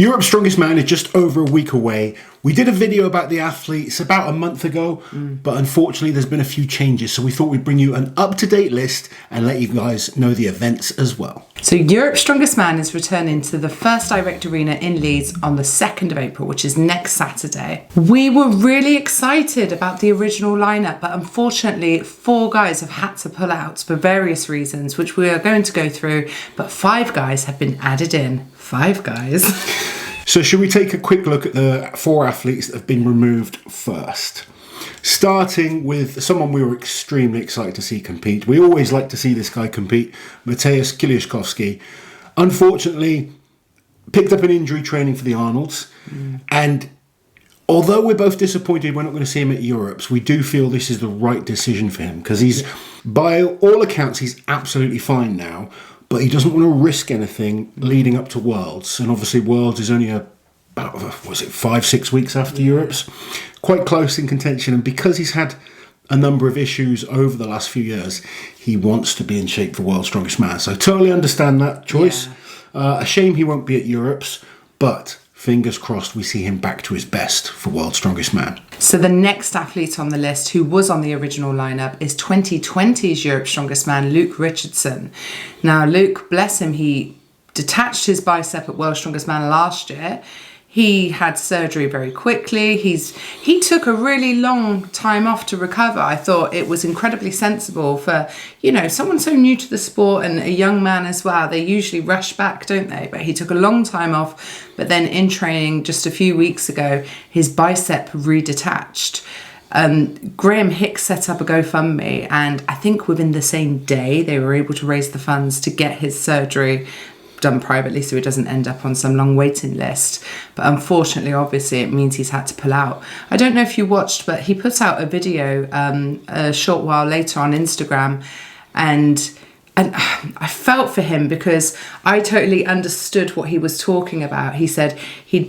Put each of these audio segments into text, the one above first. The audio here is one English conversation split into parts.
Europe's Strongest Man is just over a week away. We did a video about the athletes about a month ago, but unfortunately there's been a few changes, so we thought we'd bring you an up-to-date list and let you guys know the events as well. So Europe's Strongest Man is returning to the First Direct Arena in Leeds on the 2nd of April, which is next Saturday. We were really excited about the original lineup, but unfortunately 4 guys have had to pull out for various reasons, which we are going to go through, but 5 guys have been added in. 5 guys. So should we take a quick look at the 4 athletes that have been removed first? Starting with someone we were extremely excited to see compete. We always like to see this guy compete, Mateusz Kieliszkowski. Unfortunately, picked up an injury training for the Arnolds. And although we're both disappointed we're not going to see him at Europe's, we do feel this is the right decision for him because he's, by all accounts, he's absolutely fine now. But he doesn't want to risk anything leading up to Worlds. And obviously Worlds is only about, 5-6 weeks after Europe's. Quite close in contention. And because he's had a number of issues over the last few years, he wants to be in shape for World's Strongest Man. So I totally understand that choice. Yeah. A shame he won't be at Europe's, but fingers crossed we see him back to his best for World's Strongest Man. So the next athlete on the list who was on the original lineup is 2020's Europe's Strongest Man, Luke Richardson. Now, Luke, bless him, he detached his bicep at World's Strongest Man last year. He had surgery very quickly. He took a really long time off to recover. I thought it was incredibly sensible for, someone so new to the sport and a young man as well. They usually rush back, don't they? But he took a long time off. But then in training just a few weeks ago, his bicep redetached. Graham Hicks set up a GoFundMe, and I think within the same day they were able to raise the funds to get his surgery done privately so he doesn't end up on some long waiting list. But unfortunately, obviously, it means he's had to pull out. I don't know if you watched, but he put out a video a short while later on Instagram, and I felt for him because I totally understood what he was talking about. He said he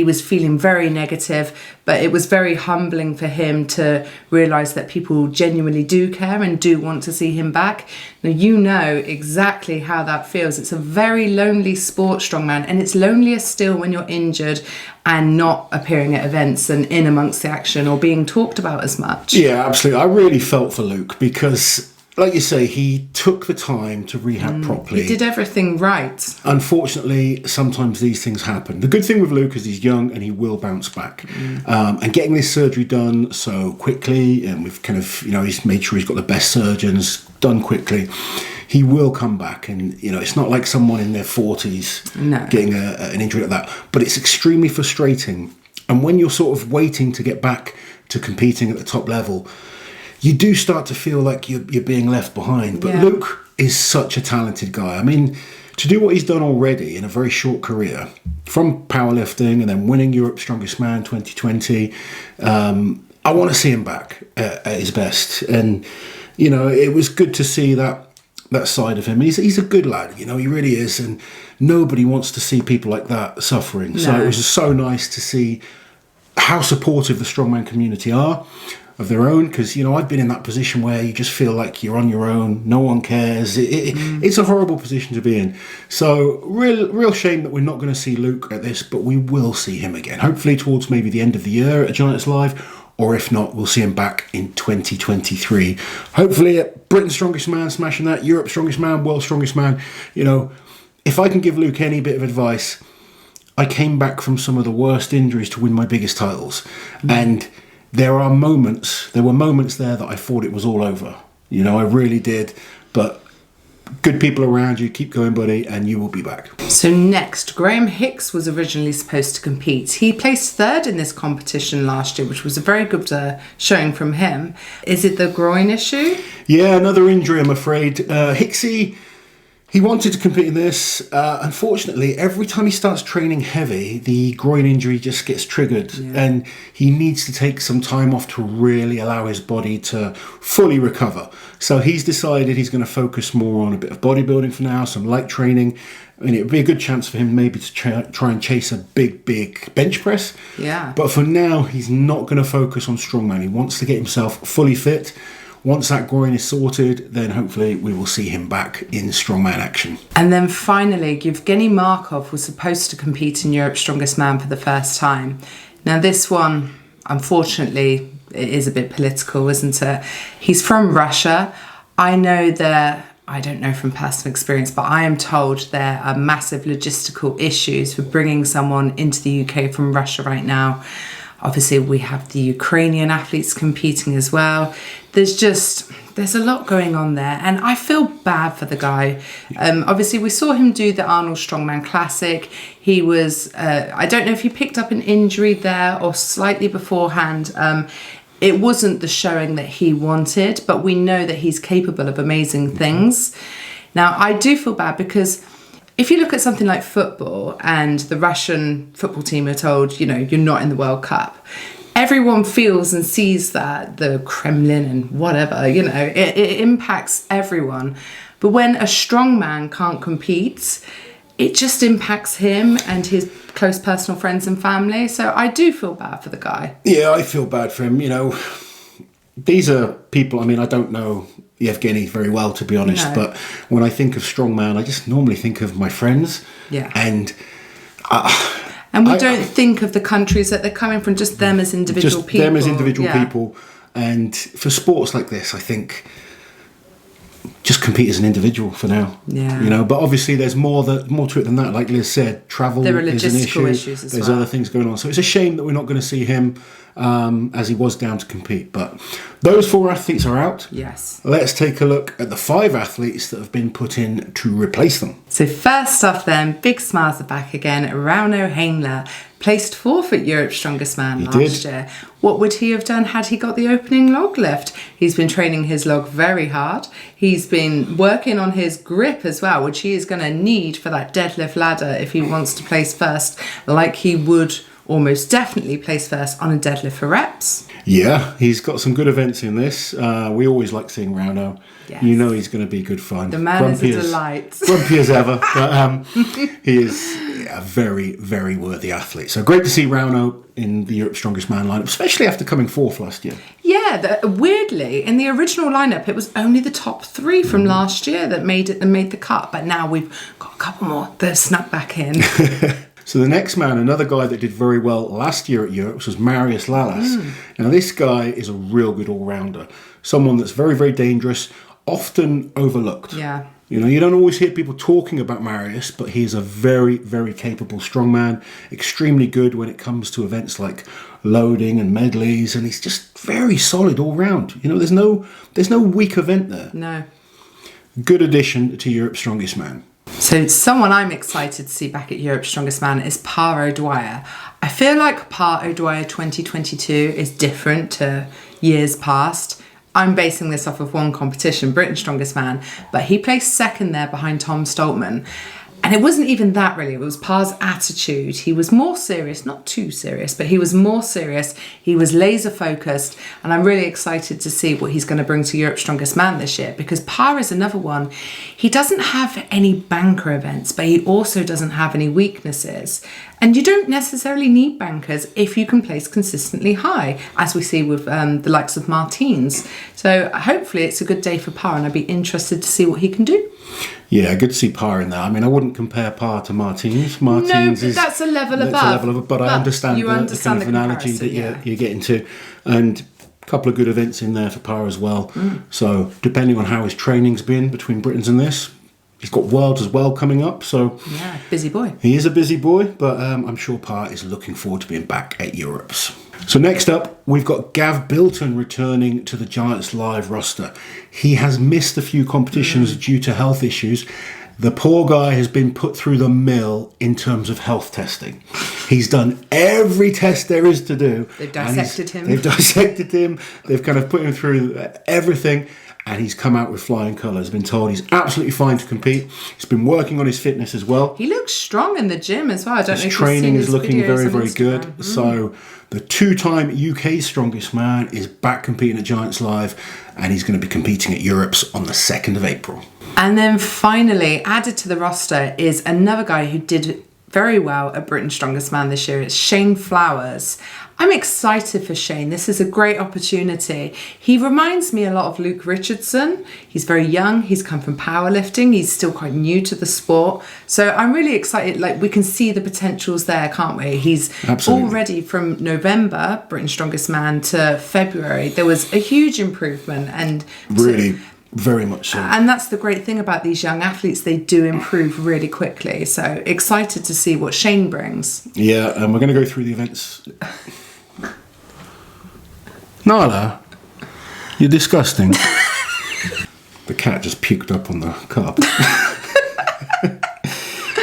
was feeling very negative, but it was very humbling for him to realise that people genuinely do care and do want to see him back. Now, you know exactly how that feels. It's a very lonely sport, strongman, and it's lonelier still when you're injured and not appearing at events and in amongst the action or being talked about as much. Yeah, absolutely. I really felt for Luke because, like you say, he took the time to rehab properly. He did everything right. Unfortunately, sometimes these things happen. The good thing with Luke is he's young and he will bounce back. And getting this surgery done so quickly, and we've kind of, he's made sure he's got the best surgeons done quickly. He will come back, and it's not like someone in their 40s getting an injury like that. But it's extremely frustrating. And when you're sort of waiting to get back to competing at the top level, you do start to feel like you're being left behind. But Luke is such a talented guy. I mean, to do what he's done already in a very short career, from powerlifting and then winning Europe's Strongest Man 2020, I want to see him back at his best. And, it was good to see that side of him. He's a good lad, he really is. And nobody wants to see people like that suffering. No. So it was just so nice to see how supportive the strongman community are of their own, because I've been in that position where you just feel like you're on your own, no one cares. It's a horrible position to be in. So real shame that we're not going to see Luke at this, but we will see him again, hopefully towards maybe the end of the year at Giants Live, or if not, we'll see him back in 2023, hopefully at Britain's Strongest Man, smashing that, Europe's Strongest Man, World's Strongest Man. If I can give Luke any bit of advice, I came back from some of the worst injuries to win my biggest titles, and there were moments there that I thought it was all over. I really did. But good people around you, keep going, buddy, and you will be back. So next, Graham Hicks was originally supposed to compete. He placed 3rd in this competition last year, which was a very good showing from him. Is it the groin issue? Yeah, another injury, I'm afraid. Hicksy, he wanted to compete in this. Unfortunately, every time he starts training heavy, the groin injury just gets triggered, and he needs to take some time off to really allow his body to fully recover. So he's decided he's going to focus more on a bit of bodybuilding for now, some light training. I mean, it would be a good chance for him maybe to try and chase a big bench press. Yeah. But for now, he's not going to focus on strongman. He wants to get himself fully fit. once that groin is sorted, then hopefully we will see him back in strongman action. And then finally, Yevgeny Markov was supposed to compete in Europe's Strongest Man for the first time. Now this one, unfortunately, it is a bit political, isn't it? He's from Russia. I know I don't know from personal experience, but I am told there are massive logistical issues for bringing someone into the UK from Russia right now. Obviously, we have the Ukrainian athletes competing as well. There's a lot going on there, and I feel bad for the guy. Obviously, we saw him do the Arnold Strongman Classic. He was, I don't know if he picked up an injury there or slightly beforehand. It wasn't the showing that he wanted, but we know that he's capable of amazing things. Now, I do feel bad because if you look at something like football and the Russian football team are told, you're not in the World Cup, everyone feels and sees that, the Kremlin and whatever, it impacts everyone. But when a strongman can't compete, it just impacts him and his close personal friends and family. So I do feel bad for the guy. Yeah, I feel bad for him. These are people, I don't know Yevgeny very well, to be honest, but when I think of strongman, I just normally think of my friends. Yeah. And we don't think of the countries that they're coming from, just them as individual people. Just them as individual people. And for sports like this, I think just compete as an individual for now. Yeah. But obviously there's more to it than that. Like Liz said, travel there are is an issue. Issues as there's well. Other things going on. So it's a shame that we're not going to see him as he was down to compete. But those 4 athletes are out. Yes. Let's take a look at the 5 athletes that have been put in to replace them. So first off then, big smiles are back again. Rauno Heinla placed 4th at Europe's Strongest Man last year. What would he have done had he got the opening log lift? He's been training his log very hard. He's been working on his grip as well, which he is going to need for that deadlift ladder if he wants to place first, like he would almost definitely place first on a deadlift for reps. Yeah, he's got some good events in this. We always like seeing Rauno. Yes. He's going to be good fun. The man is a delight. Grumpy as ever, but he is a very, very worthy athlete. So great to see Rauno in the Europe's Strongest Man lineup, especially after coming 4th last year. Yeah, weirdly, in the original lineup, it was only the top 3 from last year that made the cut, but now we've got a couple more that have snuck back in. So the next man, another guy that did very well last year at Europe, was Marius Lalas. Now this guy is a real good all-rounder. Someone that's very, very dangerous, often overlooked. Yeah. You don't always hear people talking about Marius, but he is a very, very capable strongman, extremely good when it comes to events like loading and medleys, and he's just very solid all round. There's no weak event there. No. Good addition to Europe's Strongest Man. So someone I'm excited to see back at Europe's Strongest Man is Pavlo Kordiyaka. I feel like Pavlo Kordiyaka 2022 is different to years past. I'm basing this off of one competition, Britain's Strongest Man, but he placed 2nd there behind Tom Stoltman. And it wasn't even that really, it was Par's attitude. He was more serious, not too serious, but he was more serious. He was laser focused, and I'm really excited to see what he's going to bring to Europe's Strongest Man this year, because Par is another one. He doesn't have any banker events, but he also doesn't have any weaknesses. And you don't necessarily need bankers if you can place consistently high, as we see with the likes of Martins. So hopefully it's a good day for Par, and I'd be interested to see what he can do. Yeah, good to see Par in there. I wouldn't compare Par to Martins. Martins no, but that's a level above. But I understand the kind of analogy that you're getting to. And a couple of good events in there for Par as well. So depending on how his training's been between Britain's and this, he's got Worlds as well coming up. So yeah, busy boy. He is a busy boy, but I'm sure Par is looking forward to being back at Europe's. So next up, we've got Gav Bilton returning to the Giants Live roster. He has missed a few competitions due to health issues. The poor guy has been put through the mill in terms of health testing. He's done every test there is to do. They've dissected him. They've kind of put him through everything. And he's come out with flying colours. Been told he's absolutely fine to compete. He's been working on his fitness as well. He looks strong in the gym as well. I don't know if his training is looking very, very Instagram. good. So the 2-time UK Strongest Man is back competing at Giants Live, and he's going to be competing at Europe's on the 2nd of April. And then finally, added to the roster is another guy who did very well at Britain's Strongest Man this year. It's Shane Flowers. I'm excited for Shane. This is a great opportunity. He reminds me a lot of Luke Richardson. He's very young. He's come from powerlifting. He's still quite new to the sport. So I'm really excited. Like, we can see the potentials there, can't we? He's already from November, Britain's Strongest Man, to February. There was a huge improvement. And really, very much so. And that's the great thing about these young athletes. They do improve really quickly. So excited to see what Shane brings. Yeah, and we're going to go through the events. Nala, you're disgusting. The cat just puked up on the cup.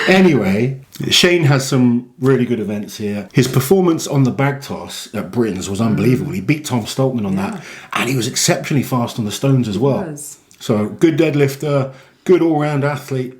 Anyway, Shane has some really good events here. His performance on the bag toss at Britain's was unbelievable. He beat Tom Stoltman on that, and he was exceptionally fast on the stones as well. So good deadlifter, good all-round athlete.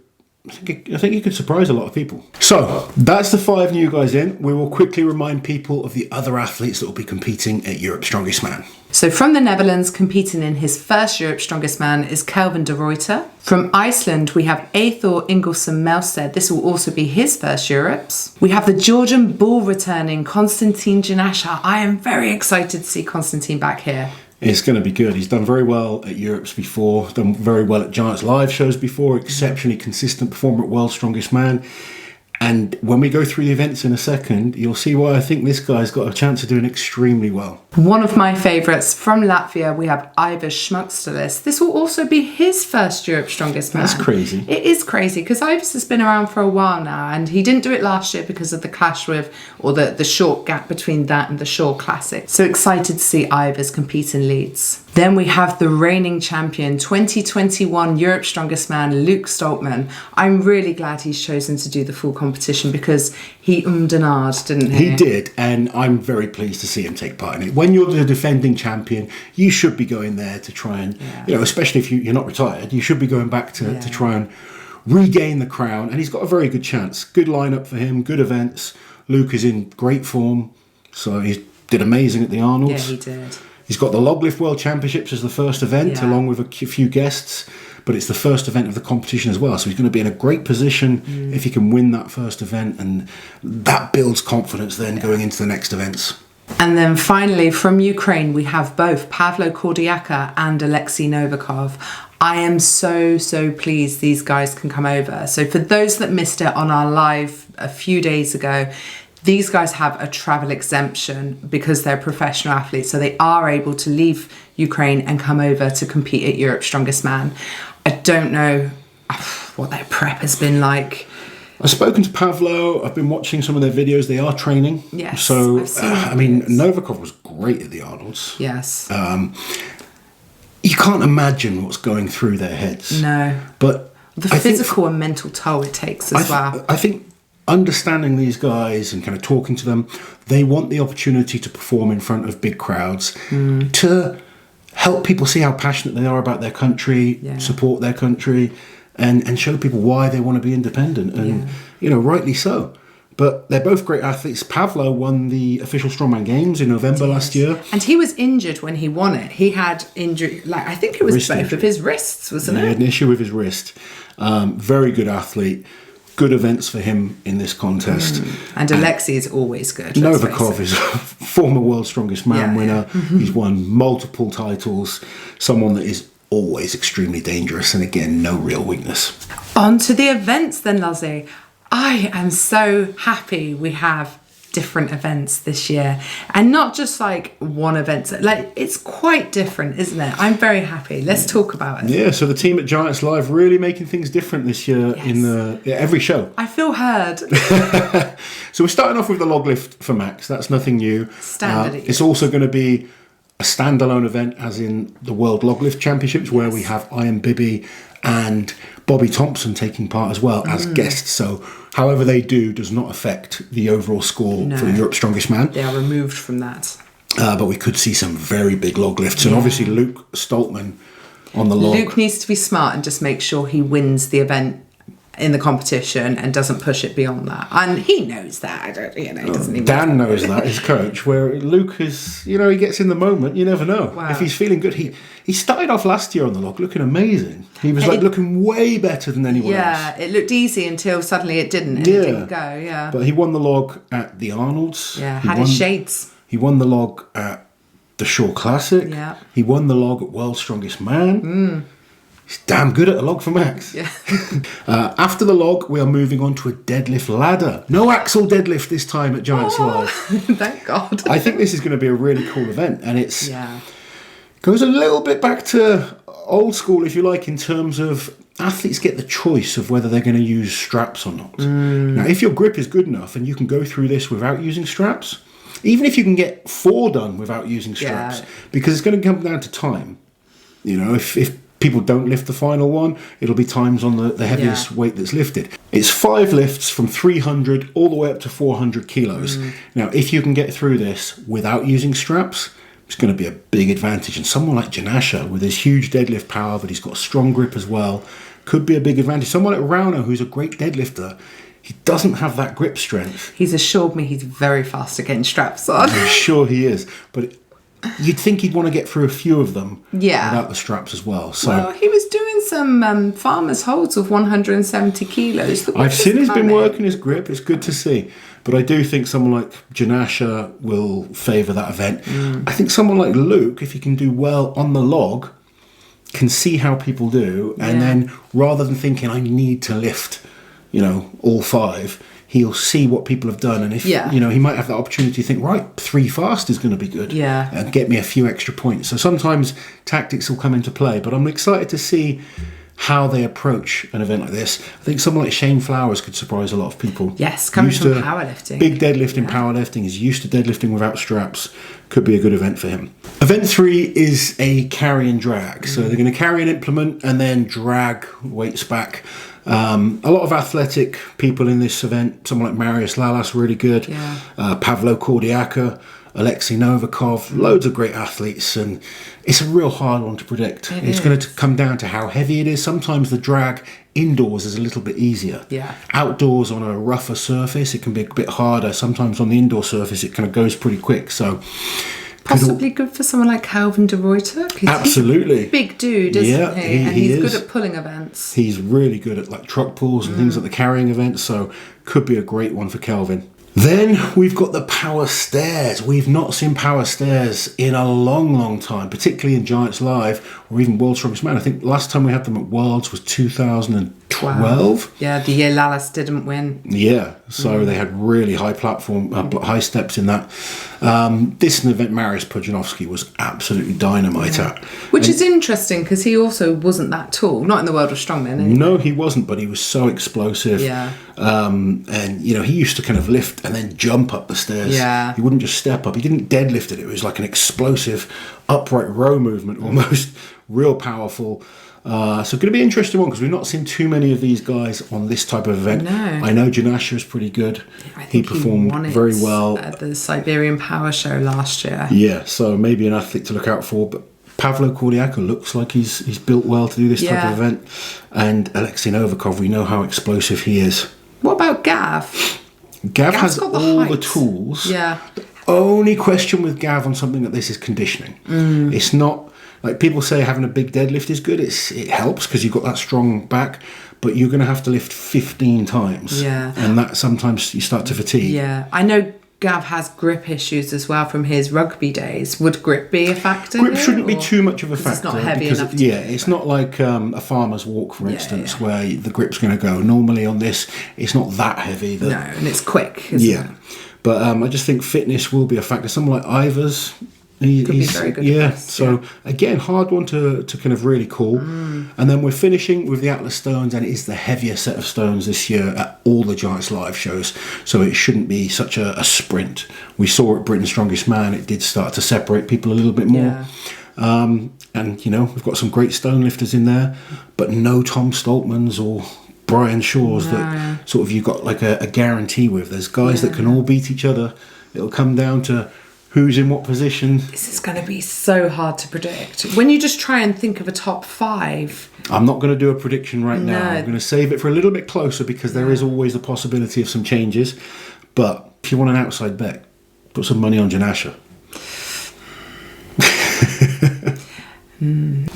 I think he could surprise a lot of people. So that's the 5 new guys in. We will quickly remind people of the other athletes that will be competing at Europe's Strongest Man. So from the Netherlands, competing in his first Europe's Strongest Man is Kelvin De Ruiter. From Iceland, we have Eythór Ingólfsson Melsted. This will also be his first Europes. We have the Georgian bull returning, Konstantine Janashia. I am very excited to see Konstantine back here. It's going to be good. He's done very well at Europes before, done very well at Giants Live shows before, exceptionally consistent performer at World's Strongest Man. And when we go through the events in a second, you'll see why I think this guy's got a chance of doing extremely well. One of my favourites from Latvia, we have Aivars Smaukstelis. This will also be his first Europe's Strongest Man. That's crazy. It is crazy because Aivars has been around for a while now, and he didn't do it last year because of the clash with, or the short gap between that and the Shore Classic. So excited to see Aivars compete in Leeds. Then we have the reigning champion, 2021 Europe's Strongest Man, Luke Stoltman. I'm really glad he's chosen to do the full competition because he and ahed, didn't he? He did, and I'm very pleased to see him take part in it. When you're the defending champion, you should be going there to try and, especially if you're not retired, you should be going back to try and regain the crown. And he's got a very good chance. Good lineup for him, good events. Luke is in great form, so he did amazing at the Arnolds. Yeah, he did. He's got the Loglift World Championships as the first event, along with a few guests, but it's the first event of the competition as well. So he's going to be in a great position if he can win that first event, and that builds confidence then going into the next events. And then finally, from Ukraine, we have both Pavlo Kordiyaka and Oleksii Novikov. I am so pleased these guys can come over. So for those that missed it on our live a few days ago, these guys have a travel exemption because they're professional athletes, so they are able to leave Ukraine and come over to compete at Europe's Strongest Man. I don't know what their prep has been like. I've spoken to Pavlo. I've been watching some of their videos. They are training. Yes. So, Novikov was great at the Arnolds. Yes. You can't imagine what's going through their heads. No. But the physical and mental toll it takes as well. I think understanding these guys and kind of talking to them, they want the opportunity to perform in front of big crowds, to help people see how passionate they are about their country, support their country, and show people why they want to be independent. And, rightly so. But they're both great athletes. Pavlo won the official Strongman Games in November last year. And he was injured when he won it. He had injury, I think it was wrist both injury. of his wrists, wasn't it? He had an issue with his wrist. Very good athlete. Good events for him in this contest. And Oleksii is always good. Novikov is a former World's Strongest Man winner. He's won multiple titles. Someone that is always extremely dangerous, and again, no real weakness. On to the events then, Luzzie. I am so happy we have different events this year, and not just like one event. It's quite different, isn't it? I'm very happy. Let's talk about it. Yeah, so the team at Giants Live really making things different this year in every show. I feel heard. So we're starting off with the log lift for Max. That's nothing new. Standard. It's also going to be a standalone event, as in the World Log Lift Championships, where we have Ian Bibby and Bobby Thompson taking part as well as guests. So however they do does not affect the overall score for Europe's Strongest Man. They are removed from that. But we could see some very big log lifts. And obviously Luke Stoltman on the log. Luke needs to be smart and just make sure he wins the event in the competition and doesn't push it beyond that. And he knows that. I don't, you know, he doesn't even Dan knows that, his coach, where Luke is, you know, he gets in the moment, you never know. Wow. If he's feeling good, he started off last year on the log looking amazing. He was looking way better than anyone else. Yeah, it looked easy until suddenly it didn't, and it didn't go, yeah. But he won the log at the Arnold's. Yeah, had his shades. He won the log at the Shore Classic. Yeah. He won the log at World's Strongest Man. He's damn good at a log for Max. Yeah. After the log, we are moving on to a deadlift ladder. No axle deadlift this time at Giants Live. Thank God. I think this is going to be a really cool event, and it's goes a little bit back to old school, if you like, in terms of athletes get the choice of whether they're going to use straps or not. Now, if your grip is good enough and you can go through this without using straps, even if you can get 4 done without using straps, because it's going to come down to time. You know, if people don't lift the final one, it'll be times on the heaviest weight that's lifted. It's 5 lifts from 300 all the way up to 400 kilos. Now, if you can get through this without using straps, it's going to be a big advantage. And someone like Janashia, with his huge deadlift power, but he's got a strong grip as well, could be a big advantage. Someone like Rauno, who's a great deadlifter, he doesn't have that grip strength. He's assured me he's very fast at getting straps on. I'm sure he is. But you'd think he'd want to get through a few of them without the straps as well. So, well, he was doing some farmer's holds of 170 kilos. I've seen he's been working his grip. It's good to see. But I do think someone like Janashia will favour that event. I think someone like Luke, if he can do well on the log, can see how people do. And then rather than thinking, I need to lift, you know, all 5, he'll see what people have done. And if, you know, he might have that opportunity to think, right, 3 fast is going to be good. And get me a few extra points. So sometimes tactics will come into play. But I'm excited to see how they approach an event like this. I think someone like Shane Flowers could surprise a lot of people. Yes, coming from powerlifting. Big deadlift in powerlifting. He's used to deadlifting without straps. Could be a good event for him. Event 3 is a carry and drag. So they're going to carry an implement and then drag weights back. A lot of athletic people in this event. Someone like Marius Lalas, really good. Pavlo Kordiyaka, Oleksii Novikov, loads of great athletes, and it's a real hard one to predict. It's going to come down to how heavy it is. Sometimes the drag indoors is a little bit easier. Outdoors on a rougher surface, it can be a bit harder. Sometimes on the indoor surface, it kind of goes pretty quick. So possibly good for someone like Kelvin De Ruiter. Absolutely. He's a big dude, isn't he? And he he's is good at pulling events. He's really good at like truck pulls and things at the carrying events, so could be a great one for Kelvin. Then we've got the power stairs. We've not seen power stairs in a long, long time, particularly in Giants Live or even World's Strongest Man. I think last time we had them at Worlds was 2012. Yeah, the year Lalas didn't win. Yeah, so they had really high platform, high steps in that. This is an event Marius Pudzianowski was absolutely dynamite at. Which is interesting because he also wasn't that tall, not in the world of strongmen. Anyway. No, he wasn't, but he was so explosive. And, you know, he used to kind of lift and then jump up the stairs. He wouldn't just step up. He didn't deadlift it. It was like an explosive upright row movement almost. Real powerful. So going to be an interesting one because we've not seen too many of these guys on this type of event. No. I know Janashia is pretty good. He performed very well at the Siberian Power Show last year. Yeah, so maybe an athlete to look out for. But Pavlo Kordiyaka looks like he's built well to do this type of event. And Oleksii Novikov, we know how explosive he is. What about Gav? Gav has all the tools. Yeah. The only question with Gav on something like this is conditioning. It's not like people say having a big deadlift is good. It helps because you've got that strong back, but you're going to have to lift 15 times. And that sometimes you start to fatigue. I know Gav has grip issues as well from his rugby days. Would grip be a factor? Grip shouldn't be too much of a factor. It's not heavy enough. It's not like a farmer's walk, for instance, where the grip's going to go. Normally on this, it's not that heavy. No, and it's quick, isn't it? But I just think fitness will be a factor. Someone like Aivars, he's be very good. So again, hard one to kind of really call. And then we're finishing with the Atlas stones, and it is the heaviest set of stones this year at all the Giants Live shows. So it shouldn't be such a sprint. We saw at Britain's Strongest Man, it did start to separate people a little bit more. And you know, we've got some great stone lifters in there, but no Tom Stoltmans or Brian Shaws that sort of you got like a guarantee with. There's guys that can all beat each other. It'll come down to who's in what position. This is going to be so hard to predict. When you just try and think of a top 5. I'm not going to do a prediction right now. No. I'm going to save it for a little bit closer because there is always the possibility of some changes. But if you want an outside bet, put some money on Janashia.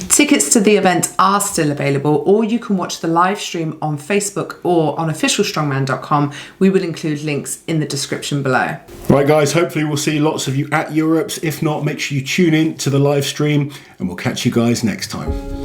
Tickets to the event are still available, or you can watch the live stream on Facebook or on officialstrongman.com. We will include links in the description below. Right, guys, hopefully we'll see lots of you at Europe's. If not, make sure you tune in to the live stream, and we'll catch you guys next time.